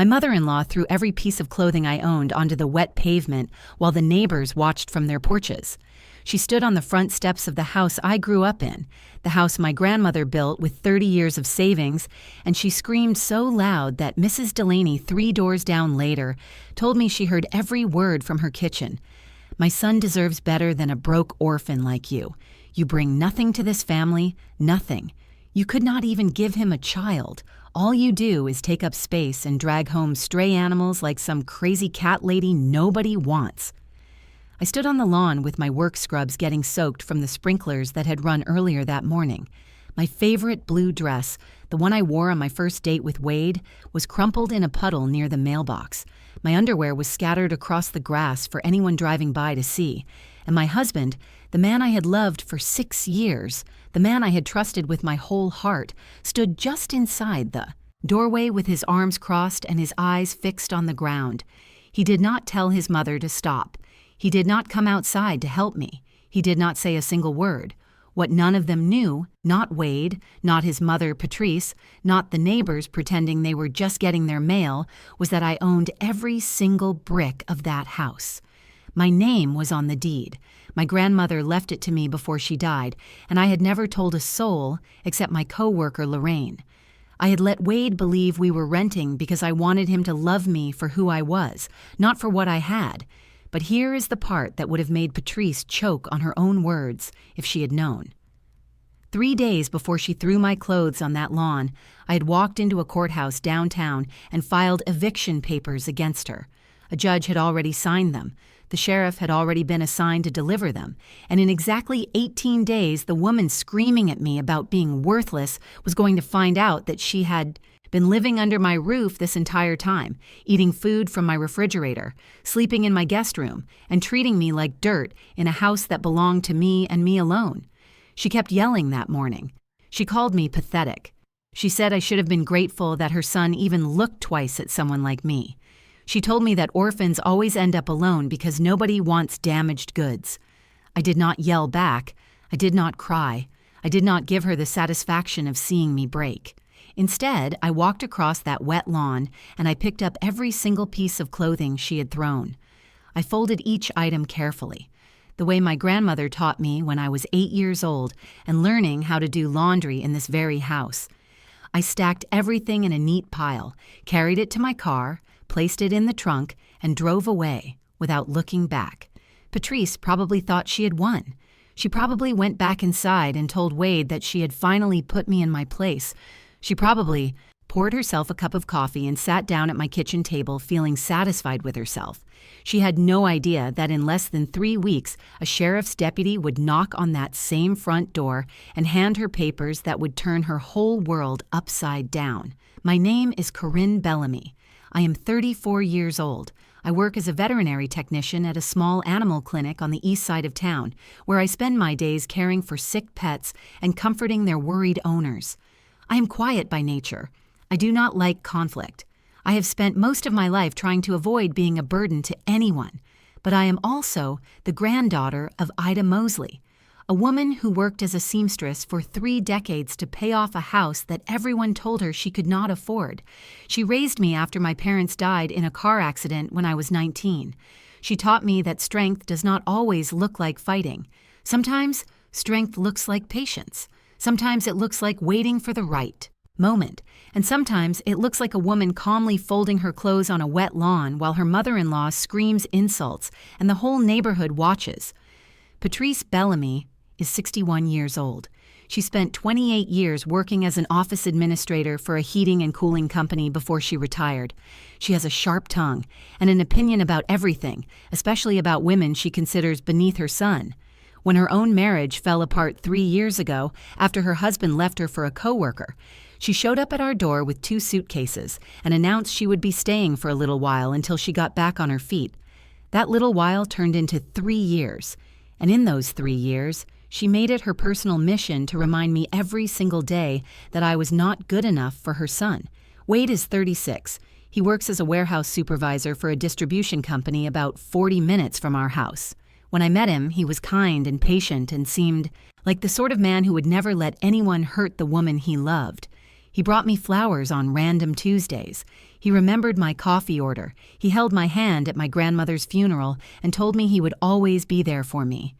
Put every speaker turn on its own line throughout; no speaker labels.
My mother-in-law threw every piece of clothing I owned onto the wet pavement while the neighbors watched from their porches. She stood on the front steps of the house I grew up in, the house my grandmother built with 30 years of savings, and she screamed so loud that Mrs. Delaney, 3 doors down later, told me she heard every word from her kitchen. "My son deserves better than a broke orphan like you. You bring nothing to this family, nothing. You could not even give him a child. All you do is take up space and drag home stray animals like some crazy cat lady nobody wants." I stood on the lawn with my work scrubs getting soaked from the sprinklers that had run earlier that morning. My favorite blue dress, the one I wore on my first date with Wade, was crumpled in a puddle near the mailbox. My underwear was scattered across the grass for anyone driving by to see. And my husband, the man I had loved for 6 years, the man I had trusted with my whole heart, stood just inside the doorway with his arms crossed and his eyes fixed on the ground. He did not tell his mother to stop. He did not come outside to help me. He did not say a single word. What none of them knew, not Wade, not his mother Patrice, not the neighbors pretending they were just getting their mail, was that I owned every single brick of that house. My name was on the deed. My grandmother left it to me before she died, and I had never told a soul except my co-worker Lorraine. I had let Wade believe we were renting because I wanted him to love me for who I was, not for what I had. But here is the part that would have made Patrice choke on her own words if she had known. 3 days before she threw my clothes on that lawn, I had walked into a courthouse downtown and filed eviction papers against her. A judge had already signed them. The sheriff had already been assigned to deliver them. And in exactly 18 days, the woman screaming at me about being worthless was going to find out that she had been living under my roof this entire time, eating food from my refrigerator, sleeping in my guest room, and treating me like dirt in a house that belonged to me and me alone. She kept yelling that morning. She called me pathetic. She said I should have been grateful that her son even looked twice at someone like me. She told me that orphans always end up alone because nobody wants damaged goods. I did not yell back. I did not cry. I did not give her the satisfaction of seeing me break. Instead, I walked across that wet lawn and I picked up every single piece of clothing she had thrown. I folded each item carefully, the way my grandmother taught me when I was 8 years old and learning how to do laundry in this very house. I stacked everything in a neat pile, carried it to my car, placed it in the trunk, and drove away without looking back. Patrice probably thought she had won. She probably went back inside and told Wade that she had finally put me in my place. She probably poured herself a cup of coffee and sat down at my kitchen table feeling satisfied with herself. She had no idea that in less than 3 weeks, a sheriff's deputy would knock on that same front door and hand her papers that would turn her whole world upside down. My name is Corinne Bellamy. I am 34 years old. I work as a veterinary technician at a small animal clinic on the east side of town, where I spend my days caring for sick pets and comforting their worried owners. I am quiet by nature. I do not like conflict. I have spent most of my life trying to avoid being a burden to anyone, but I am also the granddaughter of Ida Mosley, a woman who worked as a seamstress for 3 decades to pay off a house that everyone told her she could not afford. She raised me after my parents died in a car accident when I was 19. She taught me that strength does not always look like fighting. Sometimes strength looks like patience. Sometimes it looks like waiting for the right moment, and sometimes it looks like a woman calmly folding her clothes on a wet lawn while her mother-in-law screams insults and the whole neighborhood watches. Patrice Bellamy is 61 years old. She spent 28 years working as an office administrator for a heating and cooling company before she retired. She has a sharp tongue and an opinion about everything, especially about women she considers beneath her son. When her own marriage fell apart 3 years ago after her husband left her for a coworker, she showed up at our door with 2 suitcases and announced she would be staying for a little while until she got back on her feet. That little while turned into 3 years, and in those 3 years, she made it her personal mission to remind me every single day that I was not good enough for her son. Wade is 36. He works as a warehouse supervisor for a distribution company about 40 minutes from our house. When I met him, he was kind and patient and seemed like the sort of man who would never let anyone hurt the woman he loved. He brought me flowers on random Tuesdays. He remembered my coffee order. He held my hand at my grandmother's funeral and told me he would always be there for me.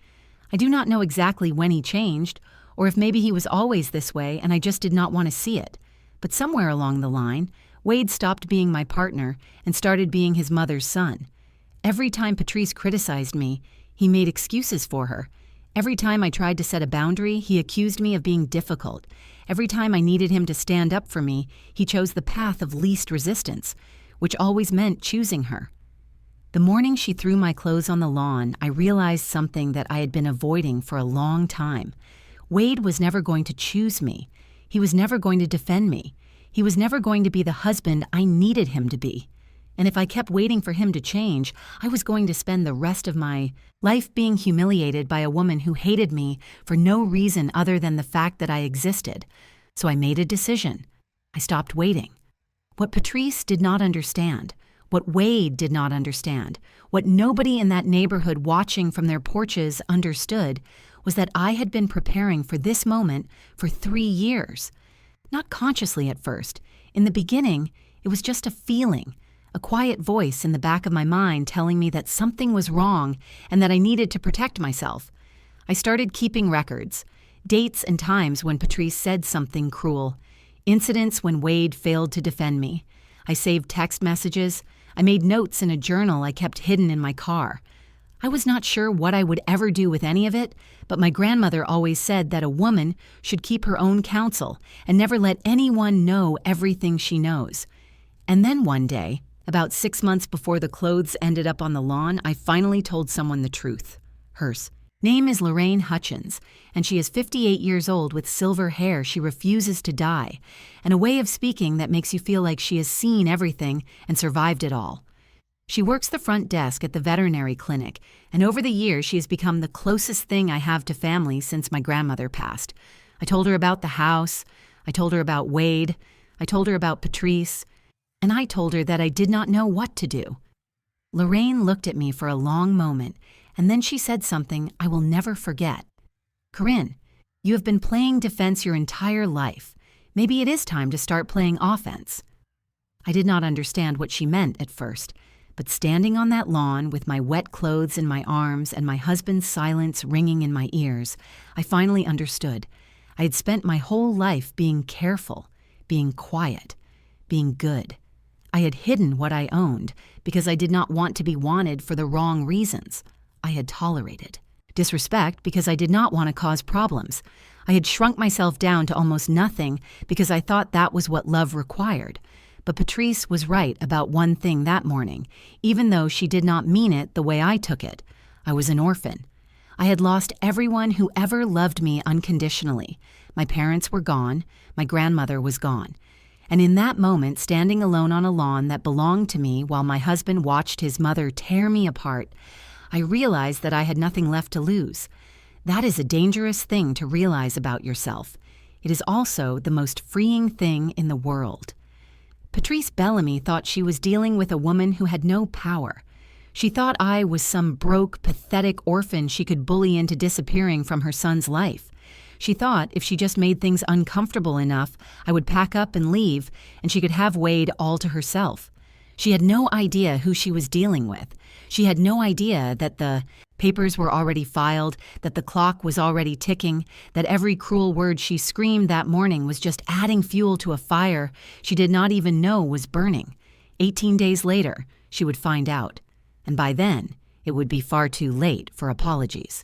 I do not know exactly when he changed, or if maybe he was always this way and I just did not want to see it. But somewhere along the line, Wade stopped being my partner and started being his mother's son. Every time Patrice criticized me, he made excuses for her. Every time I tried to set a boundary, he accused me of being difficult. Every time I needed him to stand up for me, he chose the path of least resistance, which always meant choosing her. The morning she threw my clothes on the lawn, I realized something that I had been avoiding for a long time. Wade was never going to choose me. He was never going to defend me. He was never going to be the husband I needed him to be. And if I kept waiting for him to change, I was going to spend the rest of my life being humiliated by a woman who hated me for no reason other than the fact that I existed. So I made a decision. I stopped waiting. What Patrice did not understand, what Wade did not understand, what nobody in that neighborhood watching from their porches understood, was that I had been preparing for this moment for 3 years. Not consciously at first. In the beginning, it was just a feeling, a quiet voice in the back of my mind telling me that something was wrong and that I needed to protect myself. I started keeping records, dates and times when Patrice said something cruel, incidents when Wade failed to defend me. I saved text messages. I made notes in a journal I kept hidden in my car. I was not sure what I would ever do with any of it, but my grandmother always said that a woman should keep her own counsel and never let anyone know everything she knows. And then one day, about 6 months before the clothes ended up on the lawn, I finally told someone the truth. Hers name is Lorraine Hutchins, and she is 58 years old with silver hair she refuses to dye, and a way of speaking that makes you feel like she has seen everything and survived it all. She works the front desk at the veterinary clinic, and over the years she has become the closest thing I have to family since my grandmother passed. I told her about the house, I told her about Wade, I told her about Patrice, and I told her that I did not know what to do. Lorraine looked at me for a long moment, and then she said something I will never forget. "Corinne, you have been playing defense your entire life. Maybe it is time to start playing offense." I did not understand what she meant at first, but standing on that lawn with my wet clothes in my arms and my husband's silence ringing in my ears, I finally understood. I had spent my whole life being careful, being quiet, being good. I had hidden what I owned because I did not want to be wanted for the wrong reasons. I had tolerated disrespect because I did not want to cause problems. I had shrunk myself down to almost nothing because I thought that was what love required. But Patrice was right about one thing that morning, even though she did not mean it the way I took it. I was an orphan. I had lost everyone who ever loved me unconditionally. My parents were gone. My grandmother was gone. And in that moment, standing alone on a lawn that belonged to me while my husband watched his mother tear me apart, I realized that I had nothing left to lose. That is a dangerous thing to realize about yourself. It is also the most freeing thing in the world. Patrice Bellamy thought she was dealing with a woman who had no power. She thought I was some broke, pathetic orphan she could bully into disappearing from her son's life. She thought if she just made things uncomfortable enough, I would pack up and leave, and she could have Wade all to herself. She had no idea who she was dealing with. She had no idea that the papers were already filed, that the clock was already ticking, that every cruel word she screamed that morning was just adding fuel to a fire she did not even know was burning. 18 days later, she would find out. And by then, it would be far too late for apologies.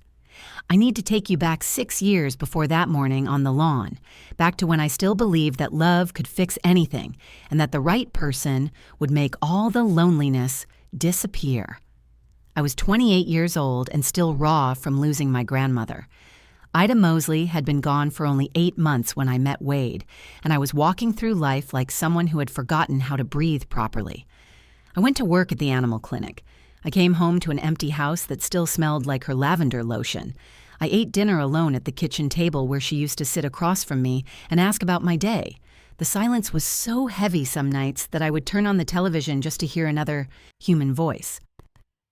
I need to take you back 6 years before that morning on the lawn, back to when I still believed that love could fix anything and that the right person would make all the loneliness disappear. I was 28 years old and still raw from losing my grandmother. Ida Mosley had been gone for only 8 months when I met Wade, and I was walking through life like someone who had forgotten how to breathe properly. I went to work at the animal clinic. I came home to an empty house that still smelled like her lavender lotion. I ate dinner alone at the kitchen table where she used to sit across from me and ask about my day. The silence was so heavy some nights that I would turn on the television just to hear another human voice.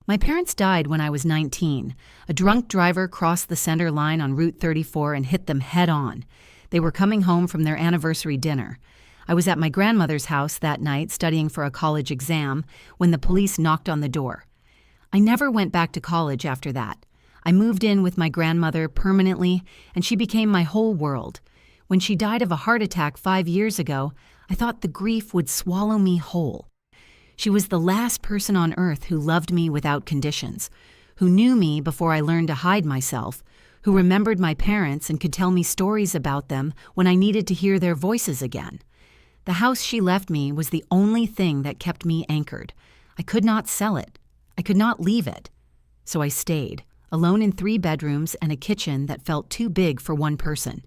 My parents died when I was 19. A drunk driver crossed the center line on Route 34 and hit them head on. They were coming home from their anniversary dinner. I was at my grandmother's house that night studying for a college exam when the police knocked on the door. I never went back to college after that. I moved in with my grandmother permanently, and she became my whole world. When she died of a heart attack 5 years ago, I thought the grief would swallow me whole. She was the last person on earth who loved me without conditions, who knew me before I learned to hide myself, who remembered my parents and could tell me stories about them when I needed to hear their voices again. The house she left me was the only thing that kept me anchored. I could not sell it. I could not leave it. So I stayed, alone in 3 bedrooms and a kitchen that felt too big for one person.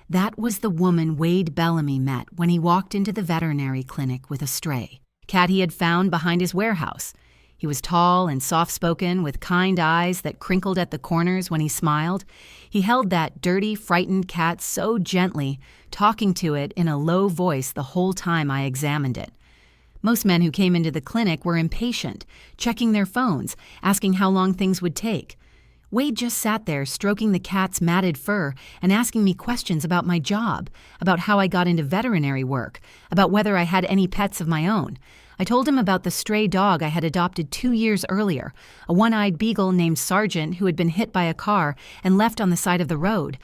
That was the woman Wade Bellamy met when he walked into the veterinary clinic with a stray cat he had found behind his warehouse. He was tall and soft-spoken, with kind eyes that crinkled at the corners when he smiled. He held that dirty, frightened cat so gently, talking to it in a low voice the whole time I examined it. Most men who came into the clinic were impatient, checking their phones, asking how long things would take. Wade just sat there stroking the cat's matted fur and asking me questions about my job, about how I got into veterinary work, about whether I had any pets of my own. I told him about the stray dog I had adopted 2 years earlier, a one-eyed beagle named Sergeant who had been hit by a car and left on the side of the road.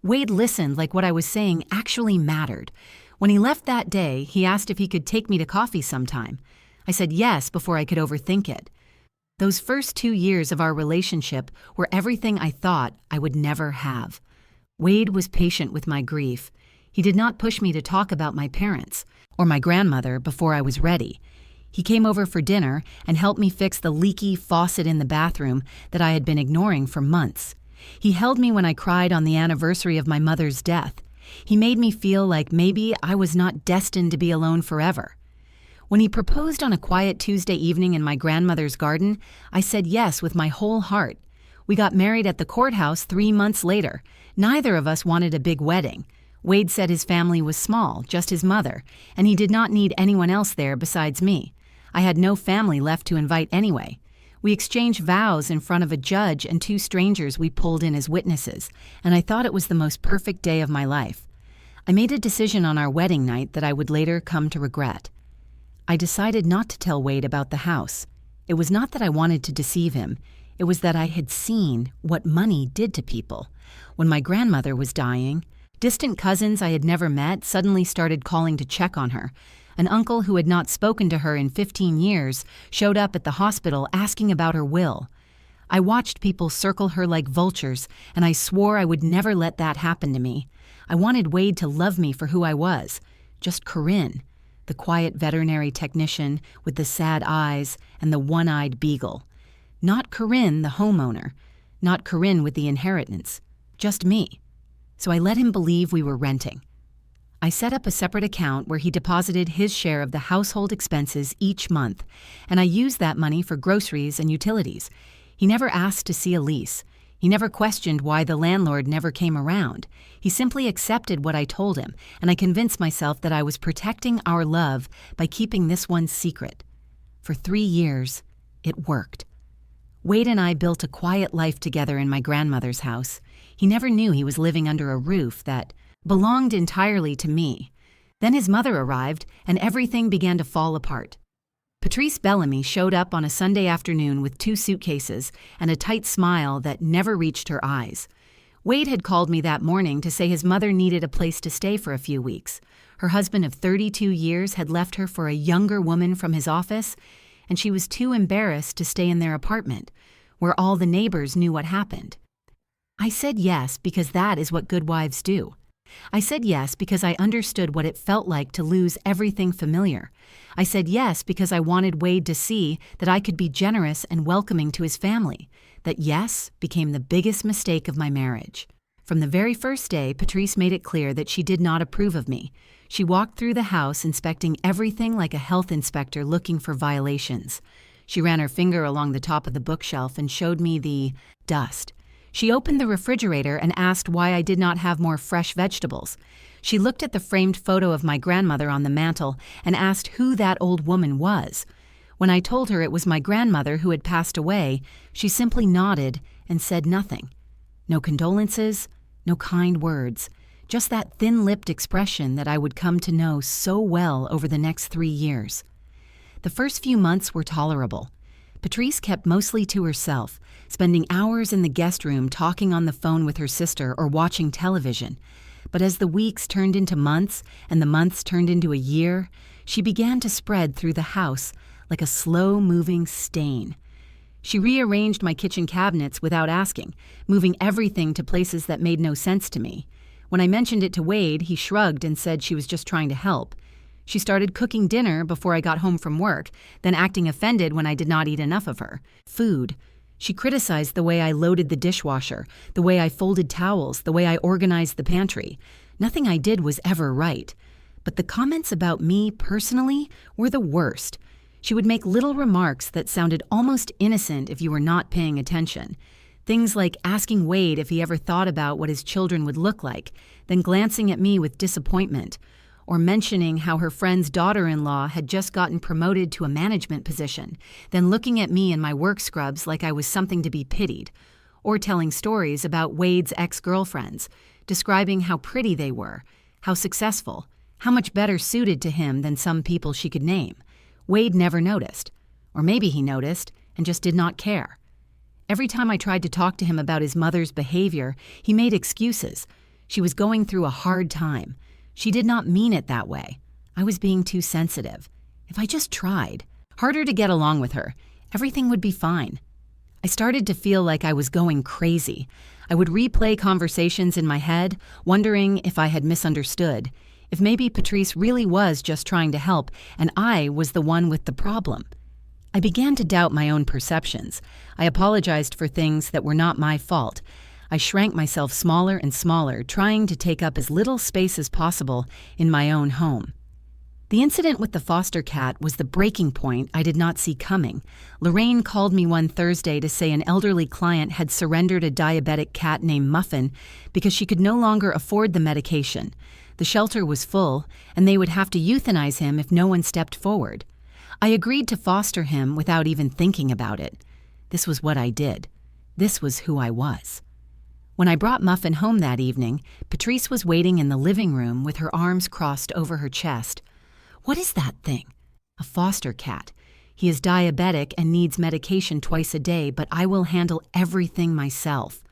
Wade listened like what I was saying actually mattered. When he left that day, he asked if he could take me to coffee sometime. I said yes before I could overthink it. Those first 2 years of our relationship were everything I thought I would never have. Wade was patient with my grief. He did not push me to talk about my parents or my grandmother before I was ready. He came over for dinner and helped me fix the leaky faucet in the bathroom that I had been ignoring for months. He held me when I cried on the anniversary of my mother's death. He made me feel like maybe I was not destined to be alone forever. When he proposed on a quiet Tuesday evening in my grandmother's garden, I said yes with my whole heart. We got married at the courthouse 3 months later. Neither of us wanted a big wedding. Wade said his family was small, just his mother, and he did not need anyone else there besides me. I had no family left to invite anyway. We exchanged vows in front of a judge and 2 strangers we pulled in as witnesses, and I thought it was the most perfect day of my life. I made a decision on our wedding night that I would later come to regret. I decided not to tell Wade about the house. It was not that I wanted to deceive him. It was that I had seen what money did to people. When my grandmother was dying, distant cousins I had never met suddenly started calling to check on her. An uncle who had not spoken to her in 15 years showed up at the hospital asking about her will. I watched people circle her like vultures, and I swore I would never let that happen to me. I wanted Wade to love me for who I was, just Corinne, the quiet veterinary technician with the sad eyes and the one-eyed beagle. Not Corinne, the homeowner, not Corinne with the inheritance, just me. So I let him believe we were renting. I set up a separate account where he deposited his share of the household expenses each month, and I used that money for groceries and utilities. He never asked to see a lease. He never questioned why the landlord never came around. He simply accepted what I told him, and I convinced myself that I was protecting our love by keeping this one secret. For 3 years, it worked. Wade and I built a quiet life together in my grandmother's house. He never knew he was living under a roof that belonged entirely to me. Then his mother arrived, and everything began to fall apart. Patrice Bellamy showed up on a Sunday afternoon with 2 suitcases and a tight smile that never reached her eyes. Wade had called me that morning to say his mother needed a place to stay for a few weeks. Her husband of 32 years had left her for a younger woman from his office, and she was too embarrassed to stay in their apartment, where all the neighbors knew what happened. I said yes because that is what good wives do. I said yes because I understood what it felt like to lose everything familiar. I said yes because I wanted Wade to see that I could be generous and welcoming to his family. That yes became the biggest mistake of my marriage. From the very first day, Patrice made it clear that she did not approve of me. She walked through the house inspecting everything like a health inspector looking for violations. She ran her finger along the top of the bookshelf and showed me the dust. She opened the refrigerator and asked why I did not have more fresh vegetables. She looked at the framed photo of my grandmother on the mantel and asked who that old woman was. When I told her it was my grandmother who had passed away, she simply nodded and said nothing. No condolences, no kind words, just that thin-lipped expression that I would come to know so well over the next 3 years. The first few months were tolerable. Patrice kept mostly to herself, spending hours in the guest room talking on the phone with her sister or watching television. But as the weeks turned into months and the months turned into a year, she began to spread through the house like a slow-moving stain. She rearranged my kitchen cabinets without asking, moving everything to places that made no sense to me. When I mentioned it to Wade, he shrugged and said she was just trying to help. She started cooking dinner before I got home from work, then acting offended when I did not eat enough of her food. She criticized the way I loaded the dishwasher, the way I folded towels, the way I organized the pantry. Nothing I did was ever right. But the comments about me personally were the worst. She would make little remarks that sounded almost innocent if you were not paying attention. Things like asking Wade if he ever thought about what his children would look like, then glancing at me with disappointment, or mentioning how her friend's daughter-in-law had just gotten promoted to a management position, then looking at me in my work scrubs like I was something to be pitied, or telling stories about Wade's ex-girlfriends, describing how pretty they were, how successful, how much better suited to him than some people she could name. Wade never noticed, or maybe he noticed and just did not care. Every time I tried to talk to him about his mother's behavior, he made excuses. She was going through a hard time. She did not mean it that way. I was being too sensitive. If I just tried harder to get along with her, everything would be fine. I started to feel like I was going crazy. I would replay conversations in my head, wondering if I had misunderstood, if maybe Patrice really was just trying to help and I was the one with the problem. I began to doubt my own perceptions. I apologized for things that were not my fault. I shrank myself smaller and smaller, trying to take up as little space as possible in my own home. The incident with the foster cat was the breaking point I did not see coming. Lorraine called me one Thursday to say an elderly client had surrendered a diabetic cat named Muffin because she could no longer afford the medication. The shelter was full, and they would have to euthanize him if no one stepped forward. I agreed to foster him without even thinking about it. This was what I did. This was who I was. When I brought Muffin home that evening, Patrice was waiting in the living room with her arms crossed over her chest. "What is that thing?" "A foster cat. He is diabetic and needs medication twice a day, but I will handle everything myself."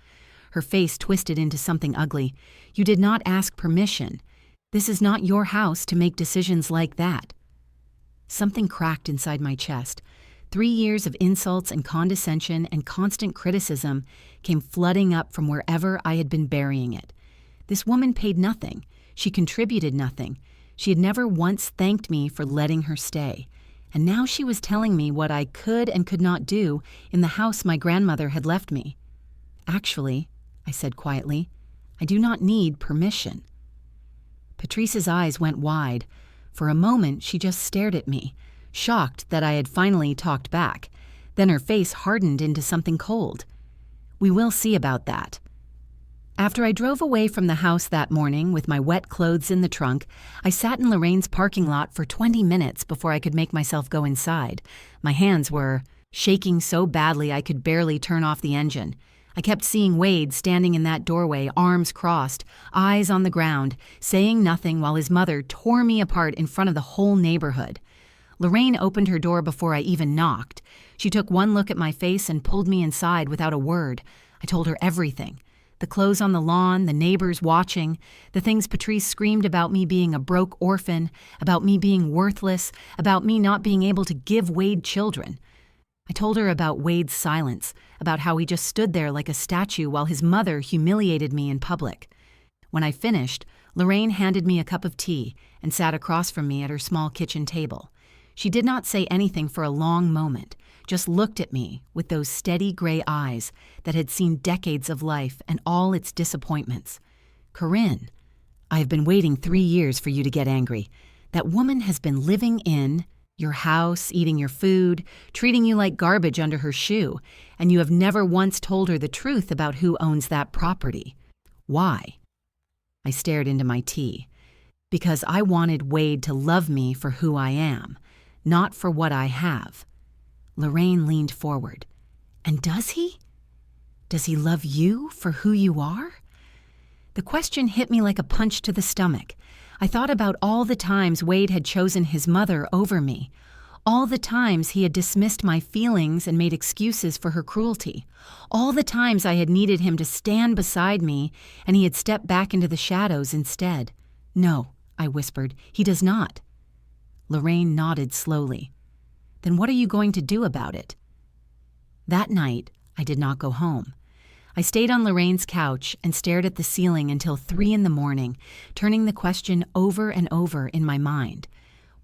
Her face twisted into something ugly. "You did not ask permission. This is not your house to make decisions like that." Something cracked inside my chest. 3 years of insults and condescension and constant criticism came flooding up from wherever I had been burying it. This woman paid nothing. She contributed nothing. She had never once thanked me for letting her stay. And now she was telling me what I could and could not do in the house my grandmother had left me. "Actually," I said quietly, "I do not need permission." Patrice's eyes went wide. For a moment, she just stared at me, shocked that I had finally talked back. Then her face hardened into something cold. "We will see about that." After I drove away from the house that morning with my wet clothes in the trunk, I sat in Lorraine's parking lot for 20 minutes before I could make myself go inside. My hands were shaking so badly I could barely turn off the engine. I kept seeing Wade standing in that doorway, arms crossed, eyes on the ground, saying nothing while his mother tore me apart in front of the whole neighborhood. Lorraine opened her door before I even knocked. She took one look at my face and pulled me inside without a word. I told her everything. The clothes on the lawn, the neighbors watching, the things Patrice screamed about me being a broke orphan, about me being worthless, about me not being able to give Wade children. I told her about Wade's silence, about how he just stood there like a statue while his mother humiliated me in public. When I finished, Lorraine handed me a cup of tea and sat across from me at her small kitchen table. She did not say anything for a long moment, just looked at me with those steady gray eyes that had seen decades of life and all its disappointments. "Corinne, I have been waiting 3 years for you to get angry. That woman has been living in your house, eating your food, treating you like garbage under her shoe, and you have never once told her the truth about who owns that property. Why?" I stared into my tea. "Because I wanted Wade to love me for who I am, not for what I have." Lorraine leaned forward. "And does he? Does he love you for who you are?" The question hit me like a punch to the stomach. I thought about all the times Wade had chosen his mother over me. All the times he had dismissed my feelings and made excuses for her cruelty. All the times I had needed him to stand beside me, and he had stepped back into the shadows instead. "No," I whispered, "he does not." Lorraine nodded slowly. "Then what are you going to do about it?" That night, I did not go home. I stayed on Lorraine's couch and stared at the ceiling until 3 in the morning, turning the question over and over in my mind.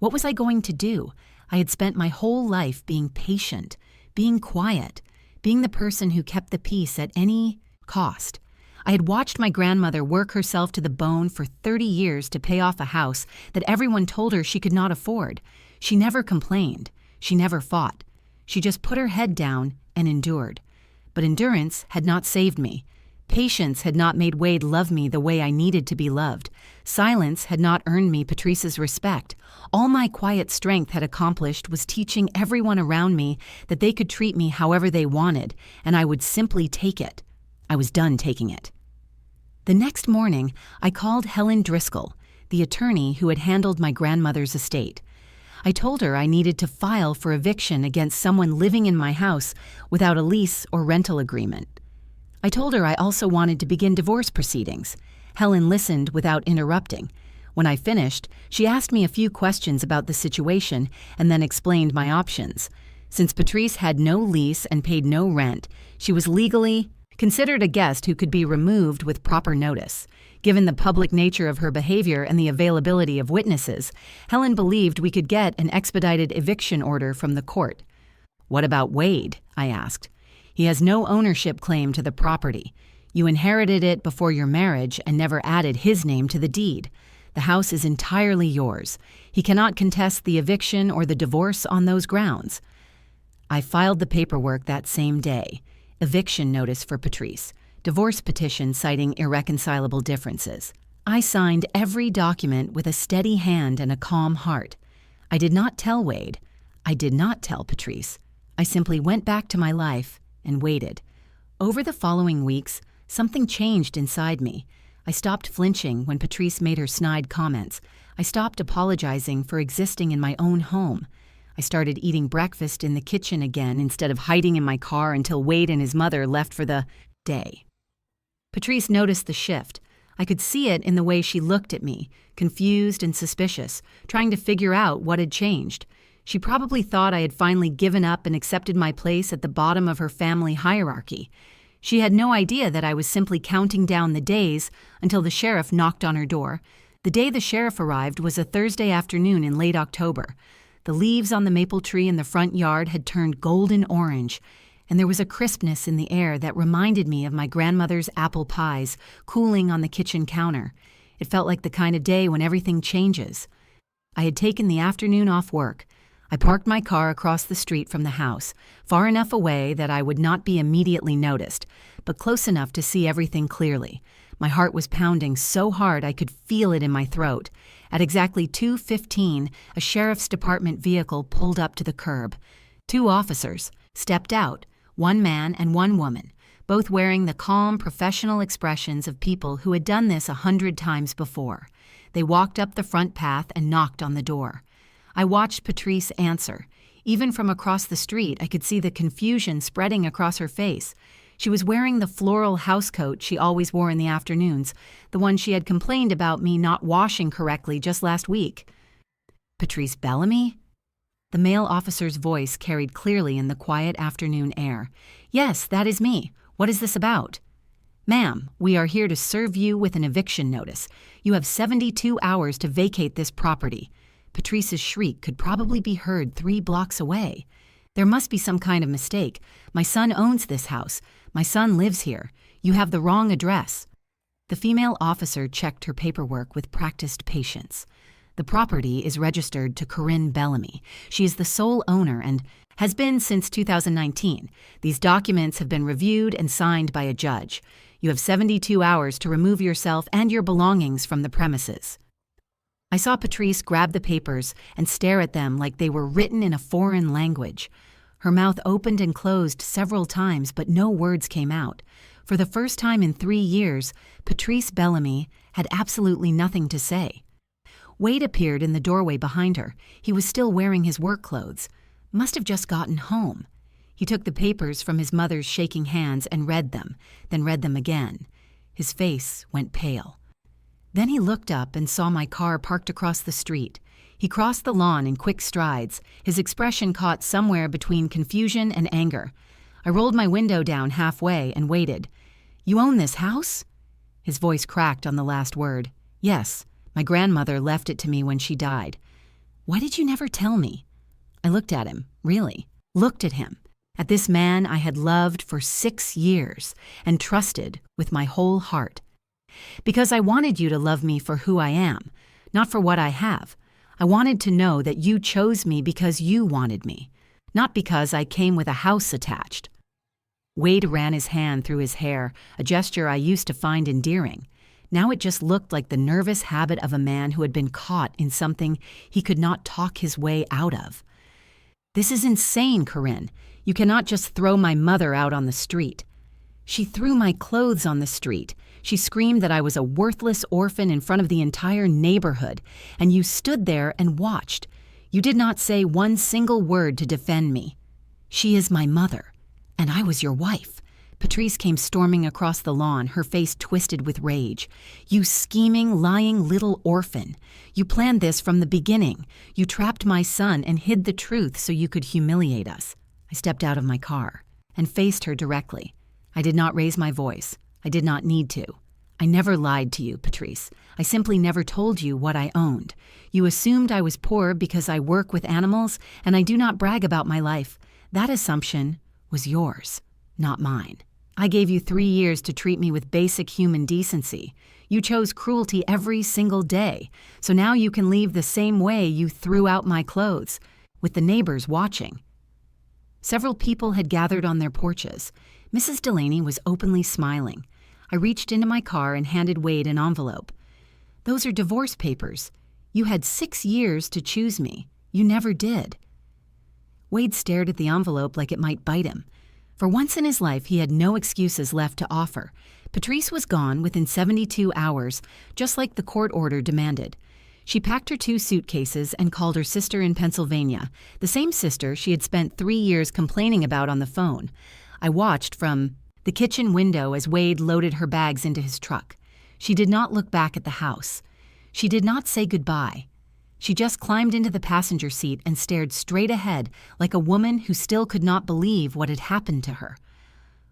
What was I going to do? I had spent my whole life being patient, being quiet, being the person who kept the peace at any cost. I had watched my grandmother work herself to the bone for 30 years to pay off a house that everyone told her she could not afford. She never complained. She never fought. She just put her head down and endured. But endurance had not saved me. Patience had not made Wade love me the way I needed to be loved. Silence had not earned me Patrice's respect. All my quiet strength had accomplished was teaching everyone around me that they could treat me however they wanted, and I would simply take it. I was done taking it. The next morning, I called Helen Driscoll, the attorney who had handled my grandmother's estate. I told her I needed to file for eviction against someone living in my house without a lease or rental agreement. I told her I also wanted to begin divorce proceedings. Helen listened without interrupting. When I finished, she asked me a few questions about the situation and then explained my options. Since Patrice had no lease and paid no rent, she was legally considered a guest who could be removed with proper notice. Given the public nature of her behavior and the availability of witnesses, Helen believed we could get an expedited eviction order from the court. "What about Wade?" I asked. "He has no ownership claim to the property. You inherited it before your marriage and never added his name to the deed. The house is entirely yours. He cannot contest the eviction or the divorce on those grounds." I filed the paperwork that same day. Eviction notice for Patrice. Divorce petition citing irreconcilable differences. I signed every document with a steady hand and a calm heart. I did not tell Wade. I did not tell Patrice. I simply went back to my life and waited. Over the following weeks, something changed inside me. I stopped flinching when Patrice made her snide comments. I stopped apologizing for existing in my own home. I started eating breakfast in the kitchen again instead of hiding in my car until Wade and his mother left for the day. Patrice noticed the shift. I could see it in the way she looked at me, confused and suspicious, trying to figure out what had changed. She probably thought I had finally given up and accepted my place at the bottom of her family hierarchy. She had no idea that I was simply counting down the days until the sheriff knocked on her door. The day the sheriff arrived was a Thursday afternoon in late October. The leaves on the maple tree in the front yard had turned golden orange, and there was a crispness in the air that reminded me of my grandmother's apple pies cooling on the kitchen counter. It felt like the kind of day when everything changes. I had taken the afternoon off work. I parked my car across the street from the house, far enough away that I would not be immediately noticed, but close enough to see everything clearly. My heart was pounding so hard I could feel it in my throat. At exactly 2:15, a sheriff's department vehicle pulled up to the curb. 2 officers stepped out, one man and one woman, both wearing the calm, professional expressions of people who had done this 100 times before. They walked up the front path and knocked on the door. I watched Patrice answer. Even from across the street, I could see the confusion spreading across her face. She was wearing the floral housecoat she always wore in the afternoons, the one she had complained about me not washing correctly just last week. "Patrice Bellamy?" The male officer's voice carried clearly in the quiet afternoon air. "Yes, that is me. What is this about?" "Ma'am, we are here to serve you with an eviction notice. You have 72 hours to vacate this property." Patrice's shriek could probably be heard 3 blocks away. "There must be some kind of mistake. My son owns this house. My son lives here. You have the wrong address." The female officer checked her paperwork with practiced patience. "The property is registered to Corinne Bellamy. She is the sole owner and has been since 2019. These documents have been reviewed and signed by a judge. You have 72 hours to remove yourself and your belongings from the premises." I saw Patrice grab the papers and stare at them like they were written in a foreign language. Her mouth opened and closed several times, but no words came out. For the first time in 3 years, Patrice Bellamy had absolutely nothing to say. Wade appeared in the doorway behind her. He was still wearing his work clothes. Must have just gotten home. He took the papers from his mother's shaking hands and read them, then read them again. His face went pale. Then he looked up and saw my car parked across the street. He crossed the lawn in quick strides, his expression caught somewhere between confusion and anger. I rolled my window down halfway and waited. "You own this house?" His voice cracked on the last word. "Yes, my grandmother left it to me when she died." "Why did you never tell me?" I looked at him, really, looked at him, at this man I had loved for 6 years and trusted with my whole heart. "Because I wanted you to love me for who I am, not for what I have. I wanted to know that you chose me because you wanted me, not because I came with a house attached." Wade ran his hand through his hair, a gesture I used to find endearing. Now it just looked like the nervous habit of a man who had been caught in something he could not talk his way out of. "This is insane, Corinne. You cannot just throw my mother out on the street." "She threw my clothes on the street. She screamed that I was a worthless orphan in front of the entire neighborhood, and you stood there and watched. You did not say one single word to defend me. She is my mother, and I was your wife." Patrice came storming across the lawn, her face twisted with rage. "You scheming, lying little orphan. You planned this from the beginning. You trapped my son and hid the truth so you could humiliate us." I stepped out of my car and faced her directly. I did not raise my voice. I did not need to. "I never lied to you, Patrice. I simply never told you what I owned. You assumed I was poor because I work with animals, and I do not brag about my life. That assumption was yours, not mine. I gave you 3 years to treat me with basic human decency. You chose cruelty every single day, so now you can leave the same way you threw out my clothes, with the neighbors watching." Several people had gathered on their porches. Mrs. Delaney was openly smiling. I reached into my car and handed Wade an envelope. "Those are divorce papers. You had 6 years to choose me. You never did." Wade stared at the envelope like it might bite him. For once in his life, he had no excuses left to offer. Patrice was gone within 72 hours, just like the court order demanded. She packed her 2 suitcases and called her sister in Pennsylvania, the same sister she had spent 3 years complaining about on the phone. I watched from the kitchen window as Wade loaded her bags into his truck. She did not look back at the house. She did not say goodbye. She just climbed into the passenger seat and stared straight ahead like a woman who still could not believe what had happened to her.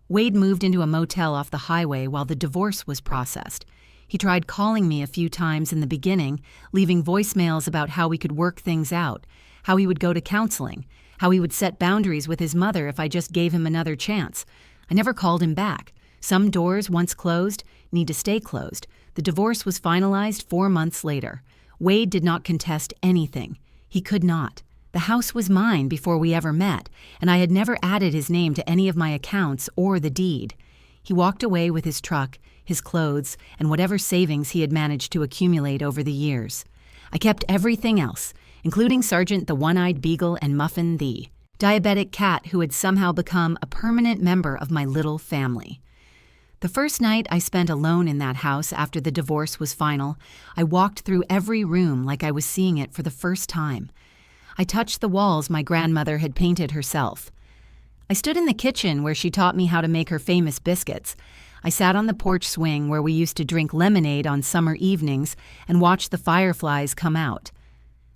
Wade moved into a motel off the highway while the divorce was processed. He tried calling me a few times in the beginning, leaving voicemails about how we could work things out, how he would go to counseling, how he would set boundaries with his mother if I just gave him another chance. I never called him back. Some doors, once closed, need to stay closed. The divorce was finalized 4 months later. Wade did not contest anything. He could not. The house was mine before we ever met, and I had never added his name to any of my accounts or the deed. He walked away with his truck, his clothes, and whatever savings he had managed to accumulate over the years. I kept everything else, including Sergeant the One-Eyed Beagle and Muffin the diabetic cat who had somehow become a permanent member of my little family. The first night I spent alone in that house after the divorce was final, I walked through every room like I was seeing it for the first time. I touched the walls my grandmother had painted herself. I stood in the kitchen where she taught me how to make her famous biscuits. I sat on the porch swing where we used to drink lemonade on summer evenings and watch the fireflies come out.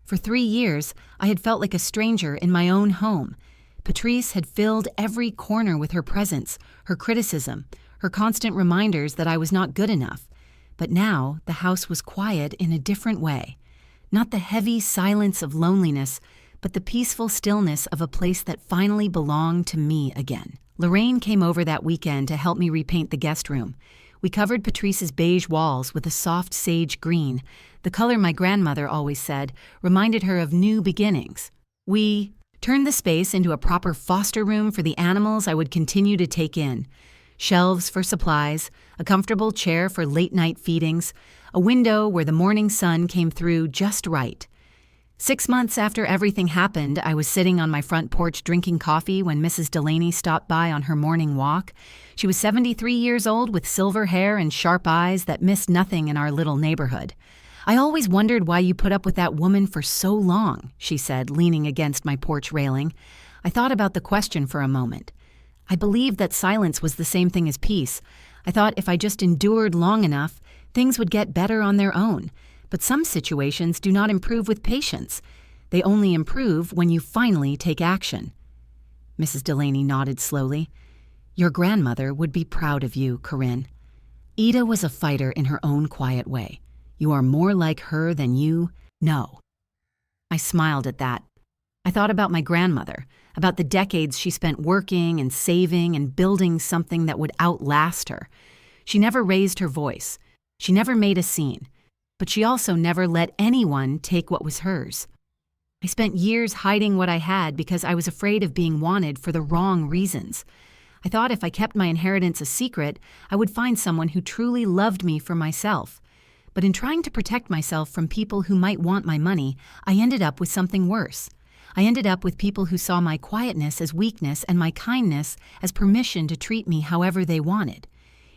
For 3 years, I had felt like a stranger in my own home. Patrice had filled every corner with her presence, her criticism, her constant reminders that I was not good enough. But now the house was quiet in a different way. Not the heavy silence of loneliness, but the peaceful stillness of a place that finally belonged to me again. Lorraine came over that weekend to help me repaint the guest room. We covered Patrice's beige walls with a soft sage green. The color my grandmother always said reminded her of new beginnings. We turned the space into a proper foster room for the animals I would continue to take in. Shelves for supplies, a comfortable chair for late-night feedings, a window where the morning sun came through just right. 6 months after everything happened, I was sitting on my front porch drinking coffee when Mrs. Delaney stopped by on her morning walk. She was 73 years old with silver hair and sharp eyes that missed nothing in our little neighborhood. "I always wondered why you put up with that woman for so long," she said, leaning against my porch railing. I thought about the question for a moment. I believed that silence was the same thing as peace. I thought if I just endured long enough, things would get better on their own. But some situations do not improve with patience. They only improve when you finally take action. Mrs. Delaney nodded slowly. "Your grandmother would be proud of you, Corinne. Ida was a fighter in her own quiet way. You are more like her than you know." I smiled at that. I thought about my grandmother, about the decades she spent working and saving and building something that would outlast her. She never raised her voice. She never made a scene. But she also never let anyone take what was hers. I spent years hiding what I had because I was afraid of being wanted for the wrong reasons. I thought if I kept my inheritance a secret, I would find someone who truly loved me for myself. But in trying to protect myself from people who might want my money, I ended up with something worse. I ended up with people who saw my quietness as weakness and my kindness as permission to treat me however they wanted.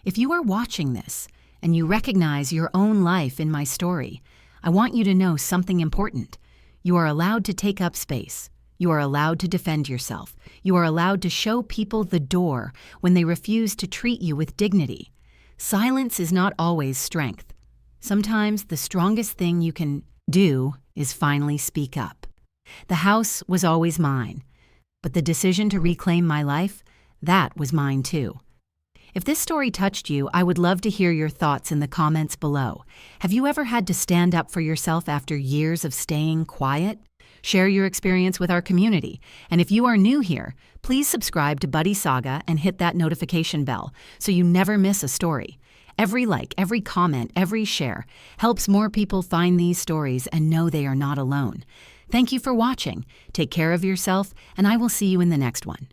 If you are watching this, and you recognize your own life in my story, I want you to know something important. You are allowed to take up space. You are allowed to defend yourself. You are allowed to show people the door when they refuse to treat you with dignity. Silence is not always strength. Sometimes the strongest thing you can do is finally speak up. The house was always mine, but the decision to reclaim my life, that was mine too. If this story touched you, I would love to hear your thoughts in the comments below. Have you ever had to stand up for yourself after years of staying quiet? Share your experience with our community. And if you are new here, please subscribe to Buddy Saga and hit that notification bell so you never miss a story. Every like, every comment, every share helps more people find these stories and know they are not alone. Thank you for watching. Take care of yourself, and I will see you in the next one.